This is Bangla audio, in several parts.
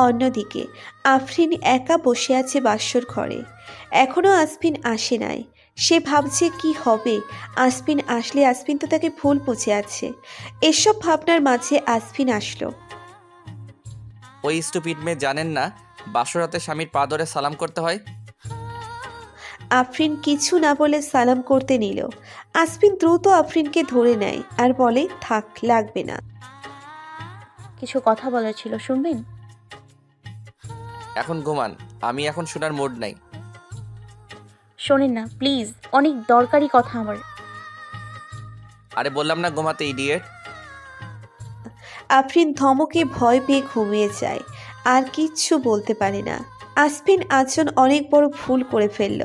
অন্যদিকে আফরিন একা বসে আছে বাসর ঘরে। এখনো আসপিন আসে নাই। সে ভাবছে কি হবে। আসপিন আসলে আসপিন তো তাকে ভুল বুঝে আছে। এসব ভাবনার মাঝে আসপিন আসলো। ওই স্টুপিড মেয়ে জানেন না বাসরাতে স্বামীর পা ধরে সালাম করতে হয়? আফরিন কিছু না বলে সালাম করতে নিল। আসপিন দ্রুত আফরিনকে ধরে নেয় আর বলে, থাক, লাগবে না। কিছু কথা বলার ছিল, শুনবেন? এখন ঘুমান, আমি এখন শোনার মুড নাই। শোনেন না প্লিজ, অনেক দরকারি কথা আমার। আরে বললাম না ঘুমাতে, ইডিয়েট। আফরিন ধমকে ভয় পেয়ে ঘুমিয়ে যায়, আর কিচ্ছু বলতে পারে না। আসপিন আজজন অনেক বড় ভুল করে ফেলল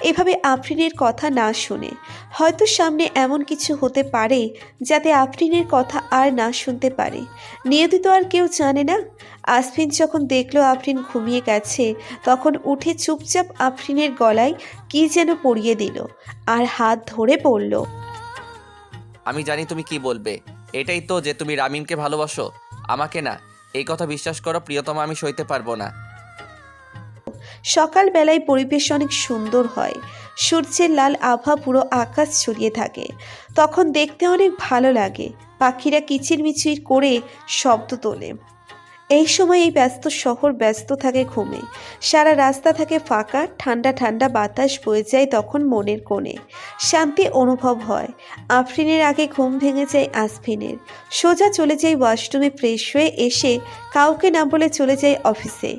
এভাবে আফরিনের কথা না শুনে। হয়তো সামনে এমন কিছু হতে পারে যাতে আফরিনের কথা আর না শুনতে পারে। নিয়তি তো আর কেউ জানে না। আসপিন যখন দেখলো আফরিন ঘুমিয়ে গেছে, তখন উঠে চুপচাপ আফরিনের গলায় কি যেন পরিয়ে দিল আর হাত ধরে বলল, আমি জানি তুমি কি বলবে। এটাই তো যে তুমি রামিনকে ভালোবাসো, আমাকে না। এই কথা বিশ্বাস করো প্রিয়তমা, আমি সইতে পারবো না। সকালবেলায় পরিবেশ অনেক সুন্দর হয়। সূর্যের লাল আভা পুরো আকাশ ছড়িয়ে থাকে। তখন দেখতে অনেক ভালো লাগে। পাখিরা কিচিরমিচির করে শব্দ তোলে। এই সময় এই ব্যস্ত শহর ব্যস্ত থাকে ঘুমে। সারা রাস্তা থাকে ফাঁকা, ঠান্ডা ঠান্ডা বাতাস বয়ে যায় তখন মনের কোণে। শান্তি অনুভব হয়। আফরিনের আগে ঘুম ভেঙে যায় আসফিনের। সোজা চলে যায় ওয়াশরুমে ফ্রেশ হয়ে এসে কাউকে না বলে চলে যায় অফিসে।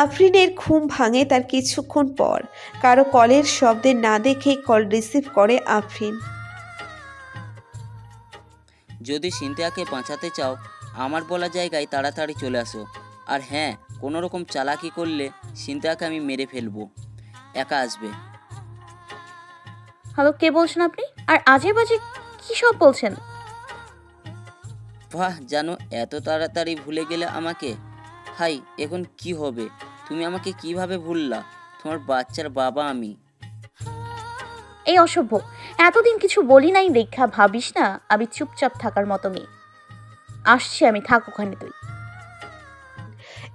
আফরিনের ঘুম ভাঙে তার কিছুক্ষণ পর। কারো কলের শব্দে না দেখেই কল রিসিভ করে আফরিন। যদি সিনথিয়াকে বাঁচাতে চাও, আমার বলা জায়গায় তাড়াতাড়ি চলে আসো। আর হ্যাঁ, কোনো রকম চালাকি করলে সিনথিয়াকে আমি মেরে ফেলবো। একা আসবে। হ্যালো, কে বলছেন আপনি? আর আজে বাজে কি সব বলছেন? বাহ, জানো এত তাড়াতাড়ি ভুলে গেলে আমাকে। হাই, এখন কি হবে? তুমি আমাকে কিভাবে ভুললা? তোমার বাচ্চার বাবা আমি। এই অসভ্য, এতদিন কিছু বলি নাই দেখা ভাবিস না আমি চুপচাপ থাকার মতো মেয়ে। আসছি আমি, থাক ওখানে তুই।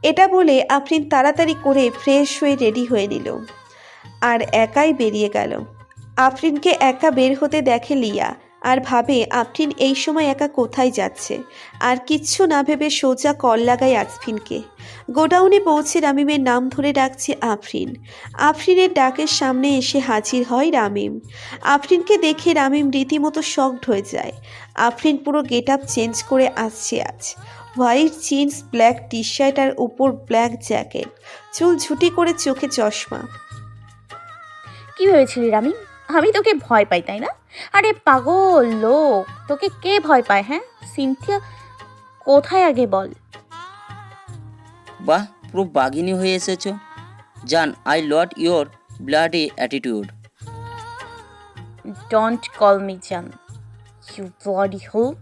এটা বলে আফরিন তাড়াতাড়ি করে ফ্রেশ হয়ে রেডি হয়ে নিল আর একাই বেরিয়ে গেল। আফরিনকে একা বের হতে দেখে লিয়া আর ভাবে আফরিন এই সময় একা কোথায় যাচ্ছে। আর কিচ্ছু না ভেবে সোজা কল লাগায় আসফিনকে। গোডাউনে পৌঁছে রামিমের নাম ধরে ডাকছে আফরিন। আফরিনের ডাকের সামনে এসে হাজির হয় রামিম। আফরিনকে দেখে রামিম রীতিমতো শকড হয়ে যায়। আফরিন পুরো গেট আপ চেঞ্জ করে আসছে আজ। White jeans, black T shirt আর উপর ব্ল্যাক জ্যাকেট, চুল ঝুটি করে, চোখে চশমা। কি ভেবেছিলি রামি আমি তোকে ভয় পাই, তাই না? আরে পাগল লোক, তোকে কে ভয় পায়? হ্যাঁ, সিনথিয়া কোথায় আগে বল। বাহ, পুরো বাঘিনী হয়ে এসেছো। জান, I lot your bloody attitude. Don't call me জান, ইউ ব্লডি হোল।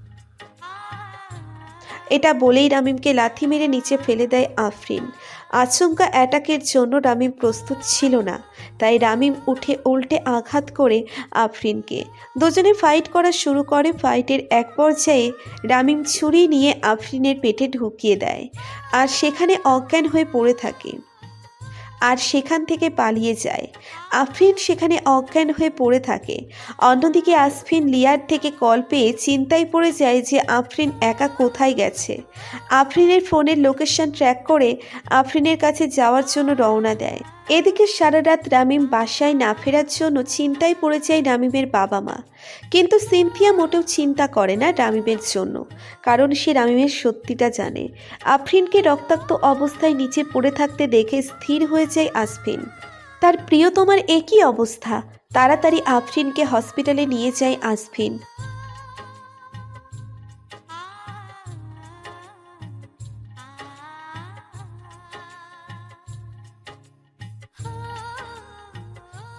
এটা বলেই রামিমকে লাথি মেরে নিচে ফেলে দেয় আফরিন। আচমকা অ্যাটাকের জন্য রামিম প্রস্তুত ছিল না, তাই রামিম উঠে উল্টে আঘাত করে আফরিনকে। দুজনে ফাইট করা শুরু করে। ফাইটের এক পর্যায়ে রামিম ছুরি নিয়ে আফরিনের পেটে ঢুকিয়ে দেয় আর সেখানে অজ্ঞান হয়ে পড়ে থাকে আর সেখান থেকে পালিয়ে যায়। আফরিন সেখানে অজ্ঞান হয়ে পড়ে থাকে। অন্যদিকে আসফিন লিয়ার থেকে কল পেয়ে চিন্তায় পড়ে যায় যে আফরিন একা কোথায় গেছে। আফরিনের ফোনের লোকেশন ট্র্যাক করে আফরিনের কাছে যাওয়ার জন্য রওনা দেয়। এদিকে সারা রাত রামিম বাসায় না ফেরার জন্য চিন্তায় পড়ে যায় রামিমের বাবা মা। কিন্তু সিনথিয়া মোটেও চিন্তা করে না রামিমের জন্য, কারণ সে রামিমের সত্যিটা জানে। আফরিনকে রক্তাক্ত অবস্থায় নিচে পড়ে থাকতে দেখে স্থির হয়ে যায় আসফিন। তার প্রিয়তমার একই অবস্থা। তাড়াতাড়ি আফরিনকে হসপিটালে নিয়ে যায় আসফিন।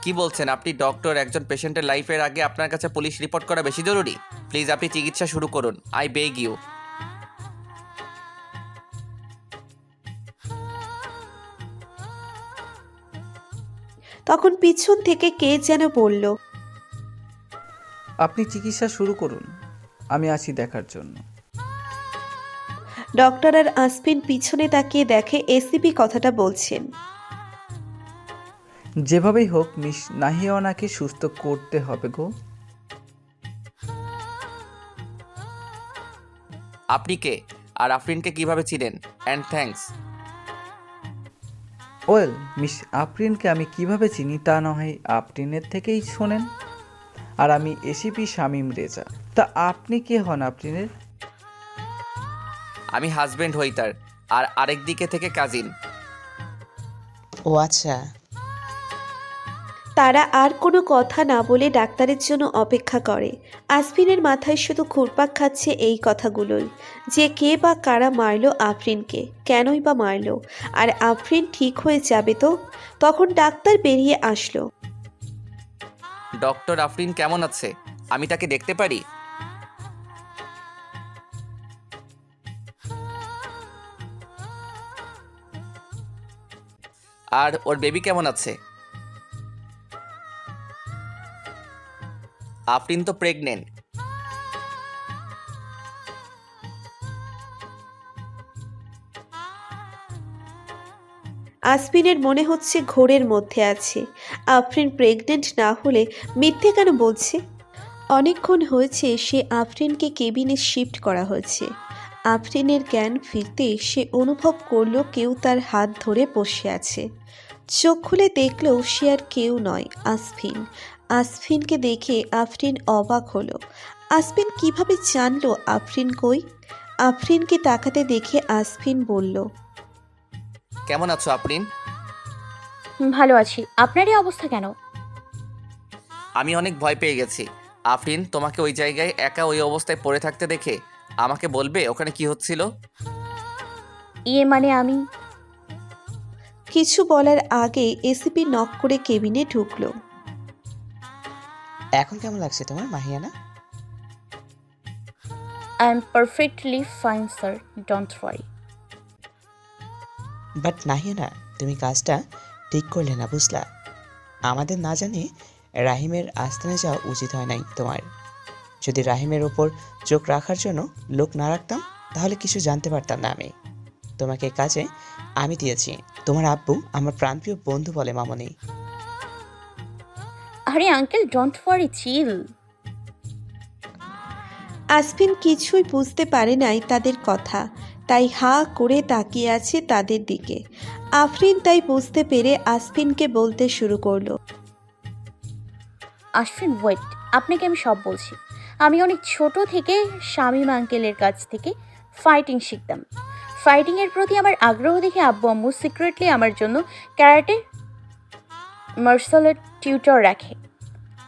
কি বলছেন আপনি? ডক্টর, একজন পেশেন্টের লাইফের আগে আপনার কাছে পুলিশ রিপোর্ট করা বেশি জরুরি? প্লিজ আপনি চিকিৎসা শুরু করুন, আই বেগ ইউ। তখন পিছন থেকে কে যেন বলল, আপনি চিকিৎসা শুরু করুন, আমি আছি দেখার জন্য। ডক্টর আর আসফিন পিছনে তাকিয়ে দেখে এসিপি কথাটা বলছেন। যেভাবেই হোক মিস নাহিয়ানাকে সুস্থ করতে হবে গো। আপনি কে আর আফরিনকে কিভাবে চিনেন? And thanks. ওয়েল মিস আফরিনকে আমি কিভাবে চিনি তা না হয় আফরিনের থেকেই শোনেন। আর আমি এসিপি শামীম রেজা। তা আপনি কে হন আফরিনের? আমি হাজবেন্ড হই তার, আর আরেক দিকে থেকে কাজিন। ও আচ্ছা। তারা আর কোনো কথা না বলে ডাক্তারের জন্য অপেক্ষা করে। আসফিনের মাথায় শুধু ঘুরপাক খাচ্ছে এই কথাগুলোই, যে কে বা কারা মারলো আফরিনকে, কেনই বা মারলো, আর আফরিন ঠিক হয়ে যাবে তো। তখন ডাক্তার বেরিয়ে আসলো। ডক্টর আফরিন কেমন আছে? আমি তাকে দেখতে পারি? আর ওর বেবি কেমন আছে? আফরিন তো প্রেগনেন্ট। আসফিনের মনে হচ্ছে ঘোরের মধ্যে আছে। আফরিন প্রেগনেন্ট না হলে মিথ্যে কেন বলছে? অনেকক্ষণ হয়েছে সে আফরিনকে কেবিনে শিফট করা হয়েছে। আফরিনের জ্ঞান ফিরতে সে অনুভব করলো কেউ তার হাত ধরে বসে আছে। চোখ খুলে দেখলেও সে আর কেউ নয়, আসফিন। আসফিনকে দেখে আফরিন অবাক হলো। আসফিন কিভাবে জানলো আফরিন কই? আফরিনকে তাকাতে দেখে আসফিন বলল, কেমন আছো আফরিন? ভালো আছি। আপনার এই অবস্থা কেন? আমি অনেক ভয় পেয়ে গেছি। আফরিন, তোমাকে ওই জায়গায় একা ওই অবস্থায় পড়ে থাকতে দেখে আমাকে বলবে ওখানে কি হচ্ছিল? মানে আমি কিছু বলার আগে এসিপি নক করে কেবিনে ঢুকলো। এখন কেমন লাগছে তোমার Mahiyana? I am perfectly fine sir, don't worry. But Nahiyana, তুমি কাজটা ঠিক করলে না, বুঝলা? আমাদের না জানি রাহিমের আস্তানে যাওয়া উচিত হয় নাই তোমার। যদি রাহিমের ওপর চোখ রাখার জন্য লোক না রাখতাম তাহলে কিছু জানতে পারতাম না আমি। তোমাকে কাজে আমি দিয়েছি। তোমার আব্বু আমার প্রাণপ্রিয় বন্ধু বলে মামনি। আরে আঙ্কেল, ডোন্ট ওয়ারি, চিল। আসফিন কিছুই বুঝতে পারে নাই তাদের কথা, তাই হাঁ করে তাকিয়ে আছে তাদের দিকে। আফরিন তাই বুঝতে পেরে আসফিনকে বলতে শুরু করলো। আশফিন ওয়েট, আপনাকে আমি সব বলছি। আমি অনেক ছোট থেকে শামীম আঙ্কেলের কাছ থেকে ফাইটিং শিখতাম। ফাইটিংয়ের প্রতি আমার আগ্রহ দেখে আব্বু আম্মু সিক্রেটলি আমার জন্য ক্যারাটে মার্শাল আর্ট টিউটর রাখে।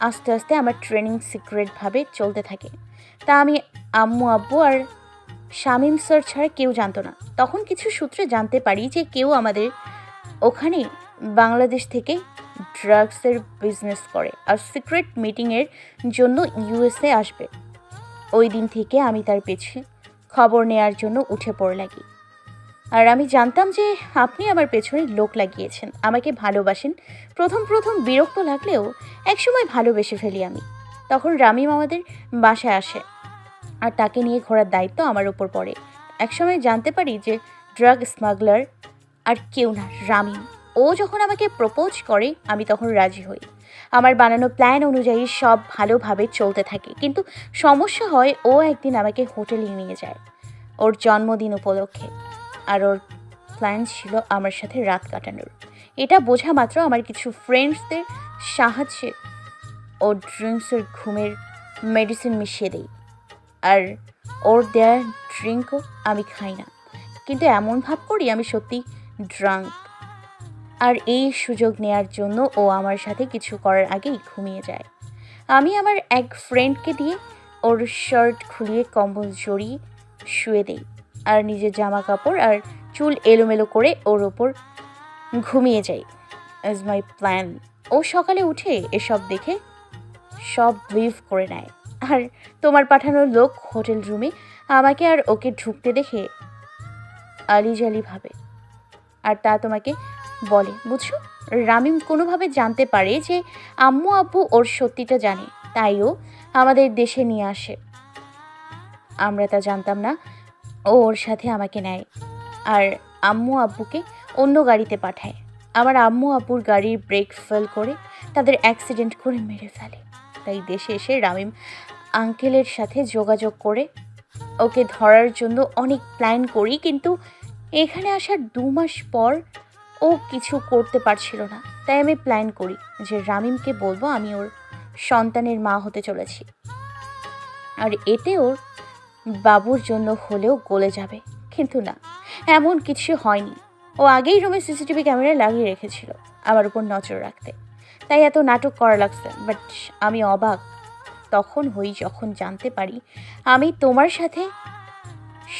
আস্তে আস্তে আমার ট্রেনিং সিক্রেটভাবে চলতে থাকে। তা আমি আম্মু আব্বু আর শামীম স্যার ছাড়া কেউ জানতো না। তখন কিছু সূত্রে জানতে পারি যে কেউ আমাদের ওখানে বাংলাদেশ থেকে ড্রাগসের বিজনেস করে আর সিক্রেট মিটিংয়ের জন্য ইউএসএ আসবে। ওই দিন থেকে আমি তার পেছনে খবর নেয়ার জন্য উঠে পড়ে লাগি। আর আমি জানতাম যে আপনি আমার পেছনে লোক লাগিয়েছেন, আমাকে ভালোবাসেন। প্রথম প্রথম বিরক্ত লাগলেও একসময় ভালোবেসে ফেলি আমি। তখন রামিম আমাদের বাসায় আসে আর তাকে নিয়ে ঘোরার দায়িত্ব আমার উপর পড়ে। একসময় জানতে পারি যে ড্রাগ স্মাগলার আর কেউ না, রামিম। ও যখন আমাকে প্রপোজ করে আমি তখন রাজি হই। আমার বানানো প্ল্যান অনুযায়ী সব ভালোভাবে চলতে থাকে, কিন্তু সমস্যা হয় ও একদিন আমাকে হোটেলে নিয়ে যায় ওর জন্মদিন উপলক্ষে। আর ওর প্ল্যান ছিল আমার সাথে রাত কাটানোর। এটা বোঝা মাত্র আমার কিছু ফ্রেন্ডসদের সাহায্যে ও ড্রিঙ্কসের ঘুমের মেডিসিন মিশিয়ে দেই। আর ওর দেয়া ড্রিঙ্কও আমি খাই না, কিন্তু এমন ভাব করি আমি সত্যি ড্রাঙ্ক। আর এই সুযোগ নেয়ার জন্য ও আমার সাথে কিছু করার আগেই ঘুমিয়ে যায়। আমি আমার এক ফ্রেন্ডকে দিয়ে ওর শার্ট খুলিয়ে কম্বল জড়িয়ে শুয়ে দেই আর নিজের জামা কাপড় আর চুল এলোমেলো করে ওর ওপর ঘুমিয়ে যাই। Is my plan. ও সকালে উঠে এসব দেখে সব বিলিভ করে নেয়। আর তোমার পাঠানো লোক হোটেল রুমে আমাকে আর ওকে ঢুকতে দেখে আলিজালি ভাবে, আর তা তোমাকে বলে, বুঝছো? রামিম কোনোভাবে জানতে পারে যে আম্মু আব্বু ওর সত্যিটা জানে, তাই ও আমাদের দেশে নিয়ে আসে। আমরা তা জানতাম না। ও ওর সাথে আমাকে নেয় আর আম্মু আব্বুকে অন্য গাড়িতে পাঠায়। আমার আম্মু আব্বুর গাড়ির ব্রেক ফেল করে তাদের অ্যাক্সিডেন্ট করে মেরে ফেলে। তাই দেশে এসে রামিম আঙ্কেলের সাথে যোগাযোগ করে ওকে ধরার জন্য অনেক প্ল্যান করি, কিন্তু এখানে আসার 2 মাস পর ও কিছু করতে পারছিল না। তাই আমি প্ল্যান করি যে রামিমকে বলবো আমি ওর সন্তানের মা হতে চলেছি, আর এতে ওর বাবুর জন্য হলেও গলে যাবে। কিন্তু না, এমন কিছু হয়নি। ও আগেই রুমে সিসিটিভি ক্যামেরা লাগিয়ে রেখেছিল আমার উপর নজর রাখতে, তাই এত নাটক করা লাগছে। বাট আমি অবাক তখন হই যখন জানতে পারি আমি তোমার সাথে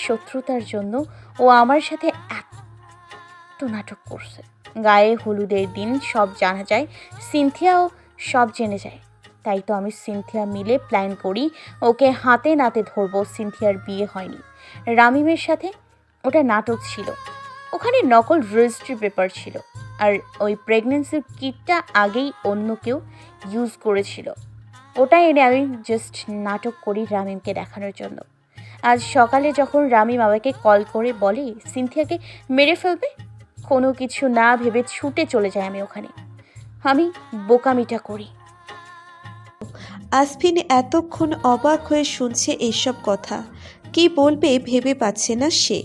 শত্রুতার জন্য ও আমার সাথে এত নাটক করছে। গায়ে হলুদের দিন সব জানা যায়, সিনথিয়াও সব জেনে যায়। তাই তো আমি সিনথিয়া মিলে প্ল্যান করি ওকে হাতে নাতে ধরবো। সিনথিয়ার বিয়ে হয়নি রামিমের সাথে, ওটা নাটক ছিল। ওখানে নকল রেজিস্ট্রি পেপার ছিল, আর ওই প্রেগনেন্সির কিটটা আগেই অন্য কেউ ইউজ করেছিল। ওটা এনে আমি জাস্ট নাটক করি রামিমকে দেখানোর জন্য। আজ সকালে যখন রামিম আমাকে কল করে বলে সিনথিয়াকে মেরে ফেলবে, কোনো কিছু না ভেবে ছুটে চলে যাই আমি ওখানে। আমি বোকামিটা করি। আসফিন এতক্ষণ অবাক হয়ে শুনছে এসব কথা। কি বলবে ভেবে পাচ্ছে না সে।